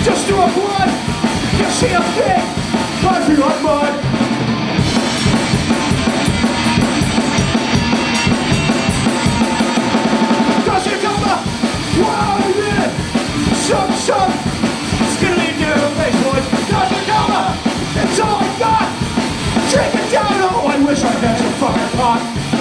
Just do a blood, you see a thing, I feel like mud. Does it come up? Wow, yeah. Some, skiddly new face boys. Does it come up? It's all I got. Drink it down, oh, I wish I had some fucking pot.